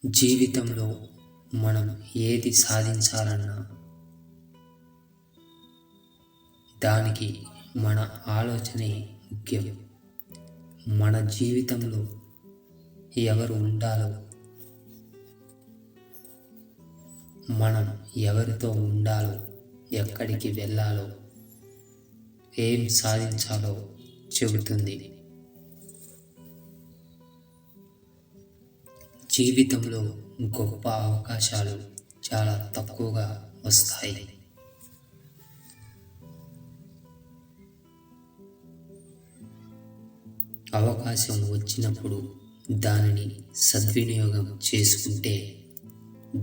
జీవితంలో మనం ఏది సాధించాలన్నా దానికి మన ఆలోచనే ముఖ్యం. మన జీవితంలో ఎవరు ఉండాలో, మనం ఎవరితో ఉండాలో, ఎక్కడికి వెళ్ళాలో, ఏం సాధించాలో చెబుతుంది. జీవితంలో గొప్ప అవకాశాలు చాలా తక్కువగా వస్తాయి. అవకాశం వచ్చినప్పుడు దానిని సద్వినియోగం చేసుకుంటే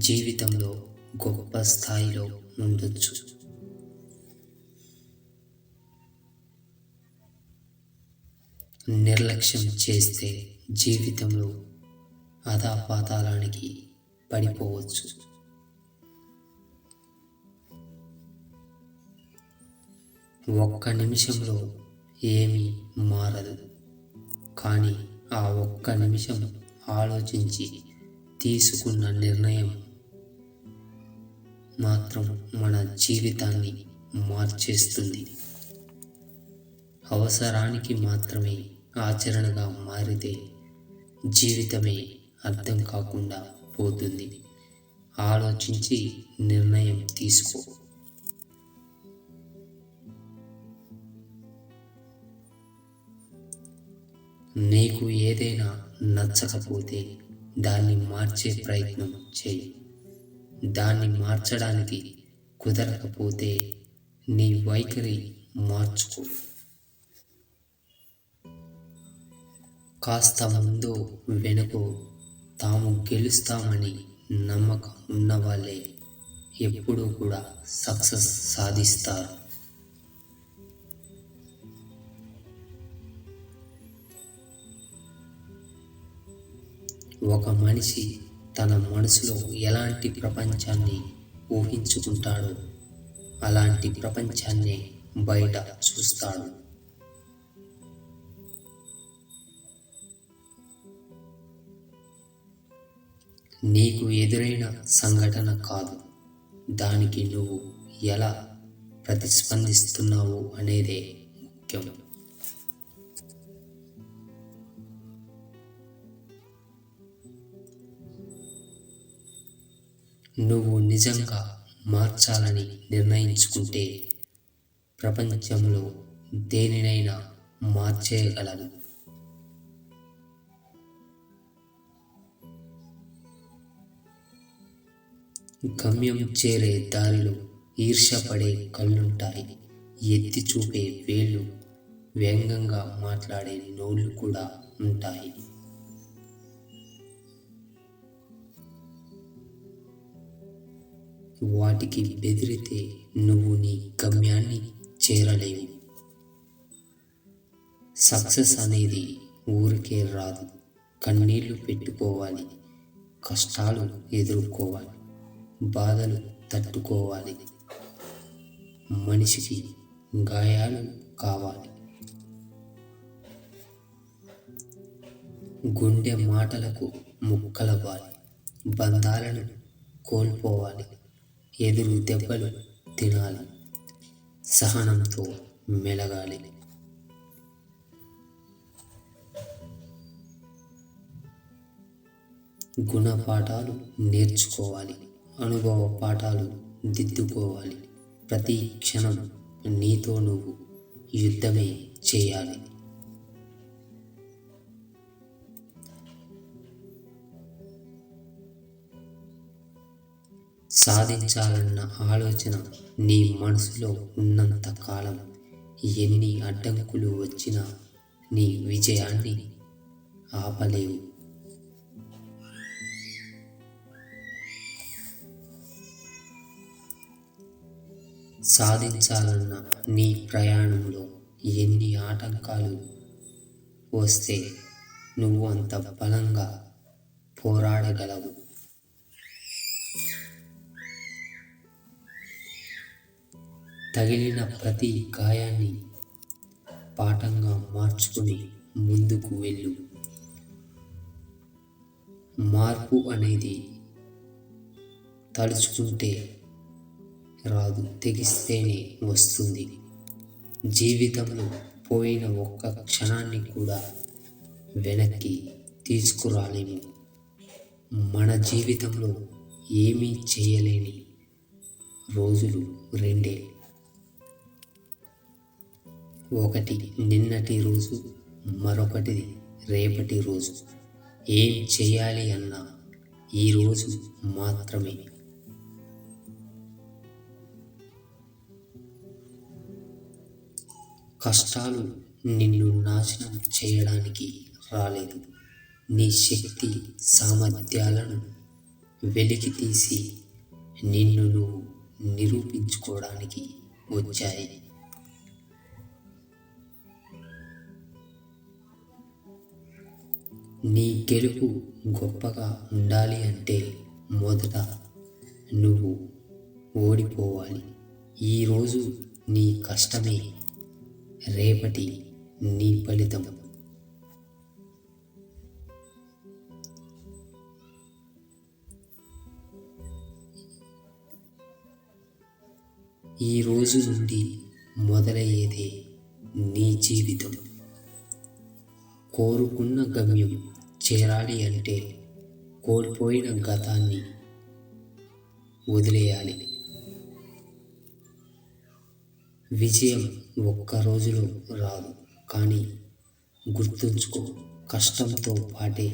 జీవితంలో గొప్ప స్థాయిలో ఉండొచ్చు. నిర్లక్ష్యం చేస్తే జీవితంలో అధపాతాళానికి పడిపోవచ్చు. ఒక్క నిమిషంలో ఏమీ మారదు, కానీ ఆ ఒక్క నిమిషం ఆలోచించి తీసుకున్న నిర్ణయం మాత్రం మన జీవితాన్ని మార్చేస్తుంది. అవసరానికి మాత్రమే ఆచరణగా మారితే జీవితమే అర్థం కాకుండా పోతుంది. ఆలోచించి నిర్ణయం తీసుకో. నీకు ఏదైనా నచ్చకపోతే దాన్ని మార్చే ప్రయత్నం చేయి. దాన్ని మార్చడానికి కుదరకపోతే నీ వైఖరి మార్చుకో. కాస్త ముందు వెనుకో తాము గెలుస్తామని నమ్మకం ఉన్నవాళ్ళే ఎప్పుడూ కూడా సక్సెస్ సాధిస్తారు. ఒక మనిషి తన మనసులో ఎలాంటి ప్రపంచాన్ని ఊహించుకుంటాడో అలాంటి ప్రపంచాన్నే బయట చూస్తాడు. నీకు ఎదురైన సంఘటన కాదు, దానికి నువ్వు ఎలా ప్రతిస్పందిస్తున్నావు అనేదే ముఖ్యం. నువ్వు నిజంగా మార్చాలని నిర్ణయించుకుంటే ప్రపంచంలో దేనినైనా మార్చేయగలవు. గమ్యం చేరే దారిలో ఈర్ష్యపడే కళ్ళుంటాయి, ఎత్తి చూపే వేళ్ళు, వ్యంగ్యంగా మాట్లాడే నోళ్ళు కూడా ఉంటాయి. వాటికి బెదిరితే నువ్వు నీ గమ్యాన్ని చేరలేవు. సక్సెస్ అనేది ఊరికే రాదు. కన్నీళ్లు పెట్టుకోవాలి, కష్టాలు ఎదుర్కోవాలి, బాధలు తట్టుకోవాలి, మనిషికి గాయాలు కావాలి, గుండె మాటలకు ముక్కలవ్వాలి, బంధాలను కోల్పోవాలి, ఎదురు దెబ్బలు తినాలి, సహనంతో మెలగాలి. గుణపాఠాలు నేర్చుకోవాలి, అనుభవ పాఠాలు దిద్దుకోవాలి. ప్రతి క్షణం నీతో నువ్వు యుద్ధమే చేయాలి. సాధించాలన్న ఆలోచన నీ మనసులో ఉన్నంత కాలం ఎన్ని అడ్డంకులు వచ్చినా నీ విజయాన్ని ఆపలేవు. సాధించాలన్న నీ ప్రయాణంలో ఎన్ని ఆటంకాలు వస్తే నువ్వు అంత బలంగా పోరాడగలవు. తగిలిన ప్రతి గాయాన్ని పాఠంగా మార్చుకుని ముందుకు వెళ్ళు. మార్పు అనేది తలుచుకుంటే రాదు, తెగిస్తేనే వస్తుంది. జీవితంలో పోయిన ఒక్క క్షణాన్ని కూడా వెనక్కి తీసుకురాలేము. మన జీవితంలో ఏమీ చేయలేని రోజులు రెండే. ఒకటి నిన్నటి రోజు, మరొకటి రేపటి రోజు. ఏం చేయాలి అన్నా ఈరోజు మాత్రమే. కష్టాలు నిన్ను నాశనం చేయడానికి రాలేదు, నీ శక్తి సామర్థ్యాలను వెలికి తీసి నిన్ను నువ్వు నిరూపించుకోవడానికి వచ్చాయి. నీ గెలుపు గొప్పగా ఉండాలి అంటే మొదట నువ్వు ఓడిపోవాలి. ఈరోజు నీ కష్టమే రేపటి నీ ఫలితం. ఈ రోజు నుండి మొదలయ్యేదే నీ జీవితం. కోరుకున్న గమ్యం చేరాలి అంటే కోల్పోయిన గతాన్ని వదిలేయాలి. విజయం ఒక్క రోజులో రాదు, కానీ గుర్తుంచుకో, కష్టంతో పాటే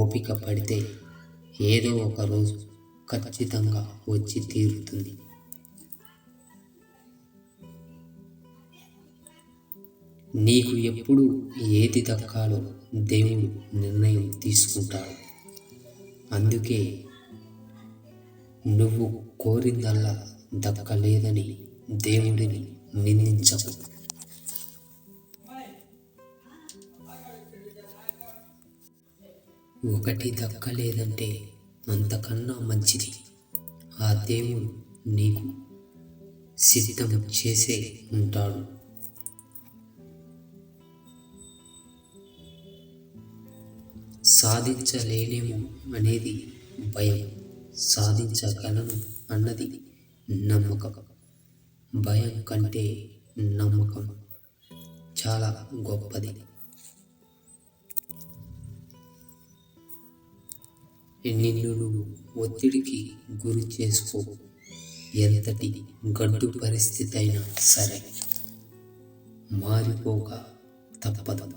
ఓపిక పడితే ఏదో ఒక రోజు ఖచ్చితంగా వచ్చి తీరుతుంది. నీకు ఎప్పుడు ఏది దక్కాలో దేవుడు నిర్ణయం తీసుకుంటాడు. అందుకే నువ్వు కోరిందల్లా దక్కలేదని దేవుడిని నిందించకు. ఒకటి దక్కలేదంటే అంతకన్నా మంచిది ఆ దేవుడు నీకు సిద్ధం చేసే ఉంటాడు. సాధించలేనేమో అనేది భయం, సాధించగలను అన్నది నమ్మకం. భయం కంటే నమ్మకం చాలా గొప్పది. నిన్ను నువ్వు ఒత్తిడికి గురి చేసుకో. ఎంతటి గడ్డు పరిస్థితి అయినా సరే మారిపోక తప్పదు.